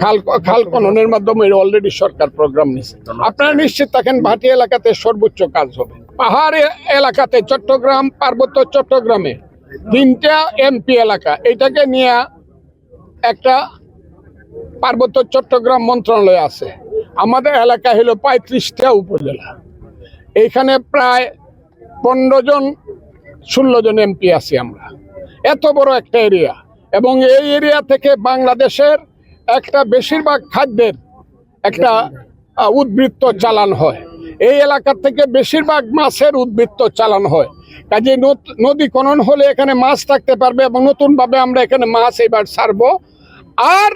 খাল খননের মাধ্যমে অলরেডি সরকার প্রোগ্রাম নিচ্ছে। আপনারা নিশ্চিত থাকেন ভাটি এলাকাতে সর্বোচ্চ কাজ হবে। পাহাড়ি এলাকাতে চট্টগ্রাম, পার্বত্য চট্টগ্রামে 3টা এমপি এলাকা, এটাকে নিয়ে একটা পার্বত্য চট্টগ্রাম মন্ত্রণালয় আছে। আমাদের এলাকা হলো 35টা উপজেলা, এইখানে প্রায় 15-16 জন এমপি আছি আমরা। এত বড় একটা এরিয়া, এবং এই এরিয়া থেকে বাংলাদেশের একটা বেশিরভাগ খাদ্যের একটা উদ্বৃত্ত চালান হয়। এই এলাকা থেকে বেশিরভাগ মাছের উদ্বৃত্ত চালান হয়। কাজে নদী খনন হলে এখানে মাছ থাকতে পারবে, এবং নতুনভাবে আমরা এখানে মাছ এবার ছাড়বো। আর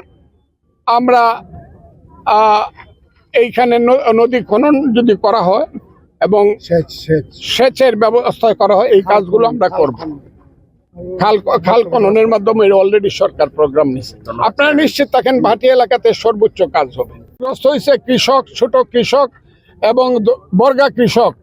আমরা এইখানে নদী খনন যদি করা হয় এবং সেচের ব্যবস্থা করা হয়, এই কাজগুলো আমরা করব। খাল খননের মাধ্যমে অলরেডি সরকার প্রোগ্রাম নিচ্ছে। আপনারা নিশ্চিত থাকেন ভাটি এলাকাতে সর্বোচ্চ কাজ হবে। গ্রস্ত হয়েছে কৃষক, ছোট কৃষক এবং বর্গা কৃষক,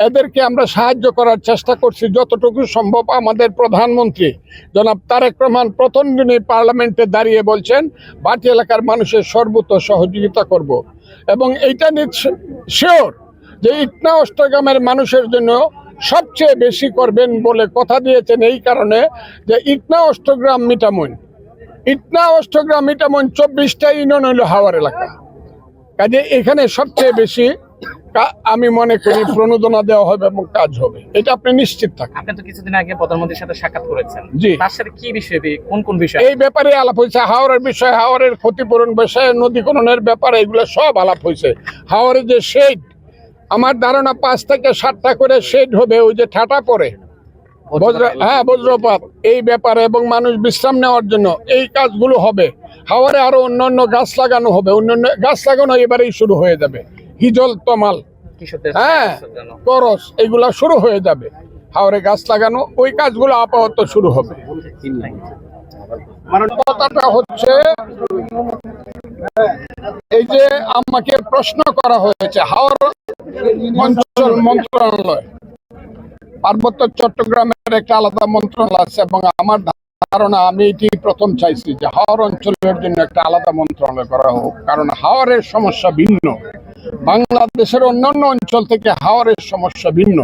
এদেরকে আমরা সাহায্য করার চেষ্টা করছি যতটুকু সম্ভব। আমাদের প্রধানমন্ত্রী জনাব তারেক রহমান প্রথম দিনে পার্লামেন্টে দাঁড়িয়ে বলছেন ভাটি এলাকার মানুষের সর্বোচ্চ সহযোগিতা করব, এবং এইটা শিওর যে ইটনা অষ্টগ্রামের মানুষের জন্য সবচেয়ে বেশি করবেন বলে কথা দিয়েছেন। এই কারণে যে ইটনা অষ্টগ্রাম মিঠামইন 24টা ইউনিয়ন হইল হাওর এলাকা। কাজে এখানে সবচেয়ে বেশি আমি মনে করি প্রণোদনা দেওয়া হবে এবং কাজ হবে, এটা আপনি নিশ্চিত থাকেন। আপনি তো কিছুদিন আগে প্রধানমন্ত্রীর সাথে সাক্ষাৎ করেছেন, জি, তার সাথে কি বিষয়ে, কোন বিষয় এই ব্যাপারে আলাপ হয়েছে? হাওরের বিষয়ে, হাওরের ক্ষতিপূরণ বিষয়ে, নদী খননের ব্যাপারে, এগুলো সব আলাপ হয়েছে। হাওরের যে শেড, আমার ধারণা 5 থেকে 7টা করে শেড হবে, ওই যে ঠাটা পরে বজ্রপাত, এই ব্যাপারে, এবং মানুষ বিশ্রাম নেওয়ার জন্য এই কাজগুলো হবে। হাওরে আরো অন্যান্য গাছ লাগানো হবে, অন্যান্য গাছ লাগানো এবারেই শুরু হয়ে যাবে। হিজল, তমাল, করস, এগুলা শুরু হয়ে যাবে। হাওরে গাছ লাগানো, ওই কাজগুলো আপাতত শুরু হবে। কথাটা হচ্ছে এই যে আমাকে প্রশ্ন করা হয়েছে, হাওর অঞ্চল মন্ত্রণালয়, পার্বত্য চট্টগ্রামের একটা আলাদা মন্ত্রণালয় আছে, এবং আমার ধারণা আমি এটি প্রথম চাইছি যে হাওর অঞ্চলের জন্য একটা আলাদা মন্ত্রণালয় করা হোক। কারণ হাওরের সমস্যা ভিন্ন, বাংলাদেশের অন্যান্য অঞ্চল থেকে হাওরের সমস্যা ভিন্ন।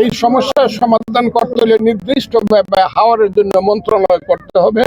এই সমস্যার সমাধান করতে হলে নির্দিষ্টভাবে হাওরের জন্য মন্ত্রণালয় করতে হবে।